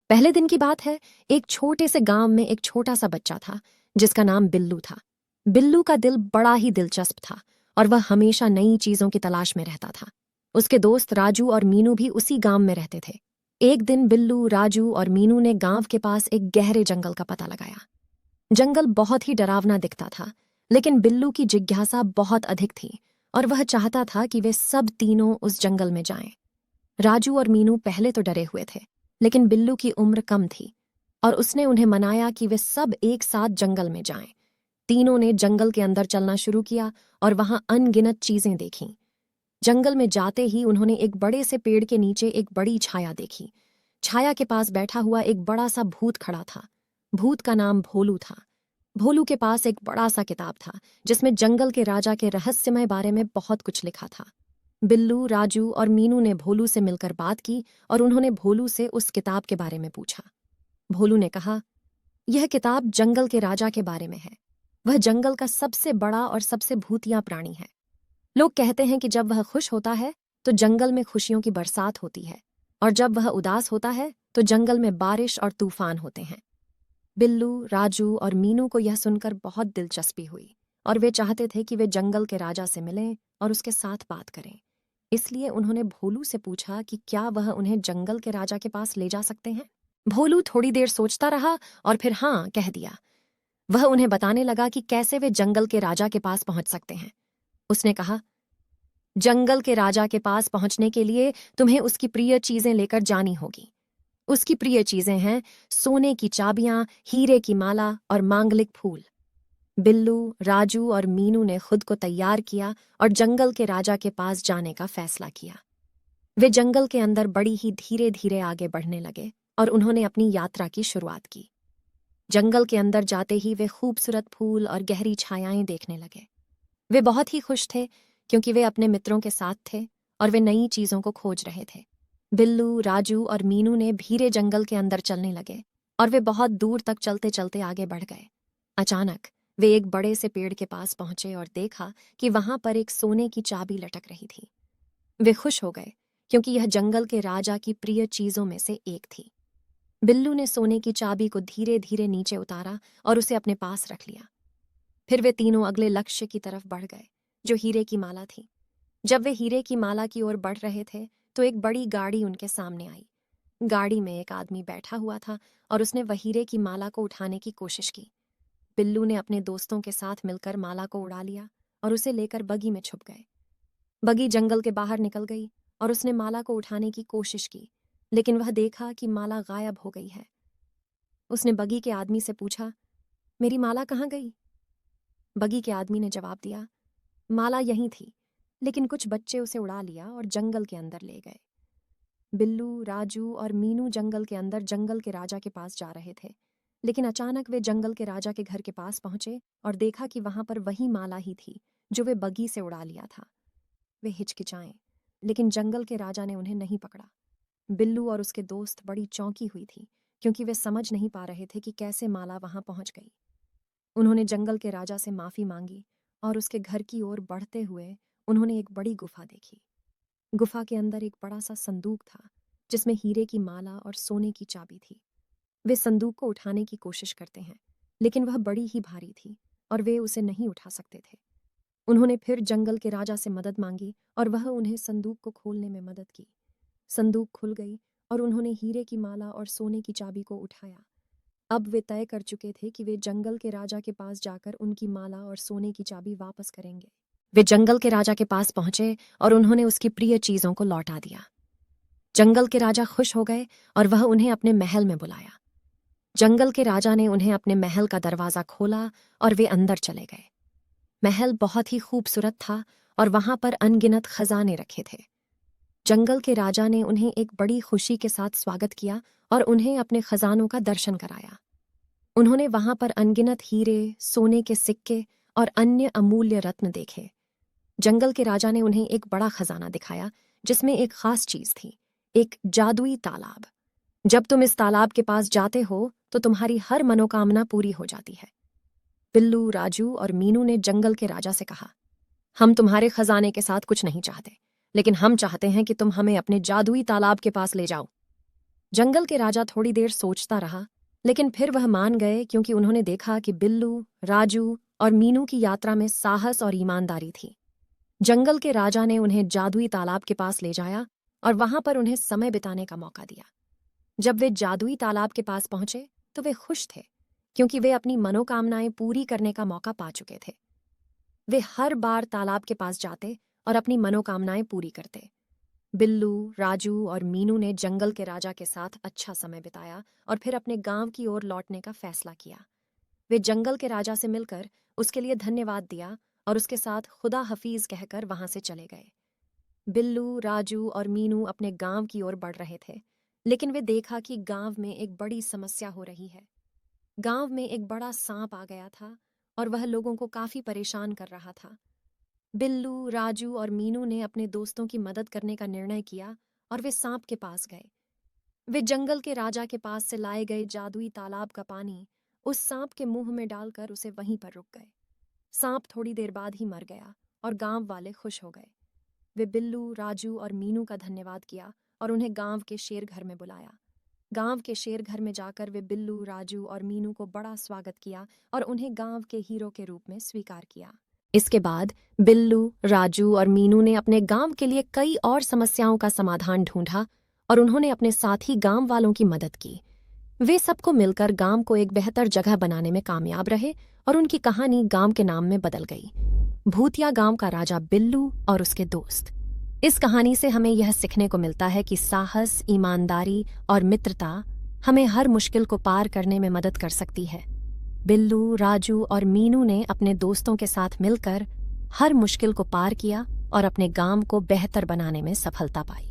पहले दिन की बात है। एक छोटे से गांव में एक छोटा सा बच्चा था जिसका नाम बिल्लू था। बिल्लू का दिल बड़ा ही दिलचस्प था और वह हमेशा नई चीजों की तलाश में रहता था। उसके दोस्त राजू और मीनू भी उसी गांव में रहते थे। एक दिन बिल्लू, राजू और मीनू ने गांव के पास एक गहरे जंगल का पता लगाया। जंगल बहुत ही डरावना दिखता था, लेकिन बिल्लू की जिज्ञासा बहुत अधिक थी और वह चाहता था कि वे सब तीनों उस जंगल में जाएं। राजू और मीनू पहले तो डरे हुए थे, लेकिन बिल्लू की उम्र कम थी और उसने उन्हें मनाया कि वे सब एक साथ जंगल में जाएं। तीनों ने जंगल के अंदर चलना शुरू किया और वहां अनगिनत चीजें देखीं। जंगल में जाते ही उन्होंने एक बड़े से पेड़ के नीचे एक बड़ी छाया देखी। छाया के पास बैठा हुआ एक बड़ा सा भूत खड़ा था। भूत का नाम भोलू था। भोलू के पास एक बड़ा सा किताब था जिसमें जंगल के राजा के रहस्यमय बारे में बहुत कुछ लिखा था। बिल्लू, राजू और मीनू ने भोलू से मिलकर बात की और उन्होंने भोलू से उस किताब के बारे में पूछा। भोलू ने कहा, यह किताब जंगल के राजा के बारे में है। वह जंगल का सबसे बड़ा और सबसे भूतिया प्राणी है। लोग कहते हैं कि जब वह खुश होता है तो जंगल में खुशियों की बरसात होती है, और जब वह उदास होता है तो जंगल में बारिश और तूफान होते हैं। बिल्लू, राजू और मीनू को यह सुनकर बहुत दिलचस्पी हुई और वे चाहते थे कि वे जंगल के राजा से मिलें और उसके साथ बात करें। इसलिए उन्होंने भोलू से पूछा कि क्या वह उन्हें जंगल के राजा के पास ले जा सकते हैं। भोलू थोड़ी देर सोचता रहा और फिर हाँ कह दिया। वह उन्हें बताने लगा कि कैसे वे जंगल के राजा के पास पहुंच सकते हैं। उसने कहा, जंगल के राजा के पास पहुंचने के लिए तुम्हें उसकी प्रिय चीजें लेकर जानी होगी। उसकी प्रिय चीजें हैं सोने की चाबियां, हीरे की माला और मांगलिक फूल। बिल्लू, राजू और मीनू ने खुद को तैयार किया और जंगल के राजा के पास जाने का फैसला किया। वे जंगल के अंदर बड़ी ही धीरे धीरे आगे बढ़ने लगे और उन्होंने अपनी यात्रा की शुरुआत की। जंगल के अंदर जाते ही वे खूबसूरत फूल और गहरी छायाएं देखने लगे। वे बहुत ही खुश थे क्योंकि वे अपने मित्रों के साथ थे और वे नई चीजों को खोज रहे थे। बिल्लू, राजू और मीनू ने धीरे जंगल के अंदर चलने लगे और वे बहुत दूर तक चलते चलते आगे बढ़ गए। अचानक वे एक बड़े से पेड़ के पास पहुंचे और देखा कि वहां पर एक सोने की चाबी लटक रही थी। वे खुश हो गए क्योंकि यह जंगल के राजा की प्रिय चीजों में से एक थी। बिल्लू ने सोने की चाबी को धीरे धीरे नीचे उतारा और उसे अपने पास रख लिया। फिर वे तीनों अगले लक्ष्य की तरफ बढ़ गए, जो हीरे की माला थी। जब वे हीरे की माला की ओर बढ़ रहे थे तो एक बड़ी गाड़ी उनके सामने आई। गाड़ी में एक आदमी बैठा हुआ था और उसने वह हीरे की माला को उठाने की कोशिश की। बिल्लू ने अपने दोस्तों के साथ मिलकर माला को उड़ा लिया और उसे लेकर बगी में छुप गए। बगी जंगल के बाहर निकल गई और उसने माला को उठाने की कोशिश की, लेकिन वह देखा कि माला गायब हो गई है। उसने बगी के आदमी से पूछा, मेरी माला कहाँ गई? बगी के आदमी ने जवाब दिया, माला यहीं थी, लेकिन कुछ बच्चे उसे उड़ा लिया और जंगल के अंदर ले गए। बिल्लू, राजू और मीनू जंगल के अंदर जंगल के राजा के पास जा रहे थे, लेकिन अचानक वे जंगल के राजा के घर के पास पहुंचे और देखा कि वहां पर वही माला ही थी जो वे बगी से उड़ा लिया था। वे हिचकिचाए, लेकिन जंगल के राजा ने उन्हें नहीं पकड़ा। बिल्लू और उसके दोस्त बड़ी चौंकी हुई थी क्योंकि वे समझ नहीं पा रहे थे कि कैसे माला वहां पहुंच गई। उन्होंने जंगल के राजा से माफी मांगी और उसके घर की ओर बढ़ते हुए उन्होंने एक बड़ी गुफा देखी। गुफा के अंदर एक बड़ा सा संदूक था जिसमें हीरे की माला और सोने की चाबी थी। वे संदूक को उठाने की कोशिश करते हैं, लेकिन वह बड़ी ही भारी थी और वे उसे नहीं उठा सकते थे। उन्होंने फिर जंगल के राजा से मदद मांगी और वह उन्हें संदूक को खोलने में मदद की। संदूक खुल गई और उन्होंने हीरे की माला और सोने की चाबी को उठाया। अब वे तय कर चुके थे कि वे जंगल के राजा के पास जाकर उनकी माला और सोने की चाबी वापस करेंगे। वे जंगल के राजा के पास पहुंचे और उन्होंने उसकी प्रिय चीजों को लौटा दिया। जंगल के राजा खुश हो गए और वह उन्हें अपने महल में बुलाया। जंगल के राजा ने उन्हें अपने महल का दरवाजा खोला और वे अंदर चले गए। महल बहुत ही खूबसूरत था और वहां पर अनगिनत खजाने रखे थे। जंगल के राजा ने उन्हें एक बड़ी खुशी के साथ स्वागत किया और उन्हें अपने खजानों का दर्शन कराया। उन्होंने वहां पर अनगिनत हीरे, सोने के सिक्के और अन्य अमूल्य रत्न देखे। जंगल के राजा ने उन्हें एक बड़ा खजाना दिखाया जिसमें एक खास चीज थी, एक जादुई तालाब। जब तुम इस तालाब के पास जाते हो तो तुम्हारी हर मनोकामना पूरी हो जाती है। बिल्लू, राजू और मीनू ने जंगल के राजा से कहा, हम तुम्हारे खजाने के साथ कुछ नहीं चाहते, लेकिन हम चाहते हैं कि तुम हमें अपने जादुई तालाब के पास ले जाओ। जंगल के राजा थोड़ी देर सोचता रहा, लेकिन फिर वह मान गए क्योंकि उन्होंने देखा कि बिल्लू, राजू और मीनू की यात्रा में साहस और ईमानदारी थी। जंगल के राजा ने उन्हें जादुई तालाब के पास ले जाया और वहां पर उन्हें समय बिताने का मौका दिया। जब वे जादुई तालाब के पास पहुंचे तो वे खुश थे क्योंकि वे अपनी मनोकामनाएं पूरी करने का मौका पा चुके थे। वे हर बार तालाब के पास जाते और अपनी मनोकामनाएं पूरी करते। बिल्लू, राजू और मीनू ने जंगल के राजा के साथ अच्छा समय बिताया और फिर अपने गांव की ओर लौटने का फैसला किया। वे जंगल के राजा से मिलकर उसके लिए धन्यवाद दिया और उसके साथ खुदा हफीज कहकर वहां से चले गए। बिल्लू, राजू और मीनू अपने गांव की ओर बढ़ रहे थे, लेकिन वे देखा कि गांव में एक बड़ी समस्या हो रही है। गांव में एक बड़ा सांप आ गया था और वह लोगों को काफी परेशान कर रहा था। बिल्लू, राजू और मीनू ने अपने दोस्तों की मदद करने का निर्णय किया और वे सांप के पास गए। वे जंगल के राजा के पास से लाए गए जादुई तालाब का पानी उस सांप के मुंह में डालकर उसे वहीं पर रुक गए। सांप थोड़ी देर बाद ही मर गया और गांव वाले खुश हो गए। वे बिल्लू, राजू और मीनू का धन्यवाद किया और उन्हें गांव के शेर घर में बुलाया। गांव के शेर घर में जाकर वे बिल्लू, राजू और मीनू को बड़ा स्वागत किया और उन्हें गांव के हीरो के रूप में स्वीकार किया। इसके बाद बिल्लू, राजू और मीनू ने अपने गांव के लिए कई और समस्याओं का समाधान ढूंढा और उन्होंने अपने साथी गांव वालों की मदद की। वे सबको मिलकर गांव को एक बेहतर जगह बनाने में कामयाब रहे और उनकी कहानी गांव के नाम में बदल गई, भूतिया गांव का राजा बिल्लू और उसके दोस्त। इस कहानी से हमें यह सीखने को मिलता है कि साहस, ईमानदारी और मित्रता हमें हर मुश्किल को पार करने में मदद कर सकती है। बिल्लू, राजू और मीनू ने अपने दोस्तों के साथ मिलकर हर मुश्किल को पार किया और अपने गांव को बेहतर बनाने में सफलता पाई।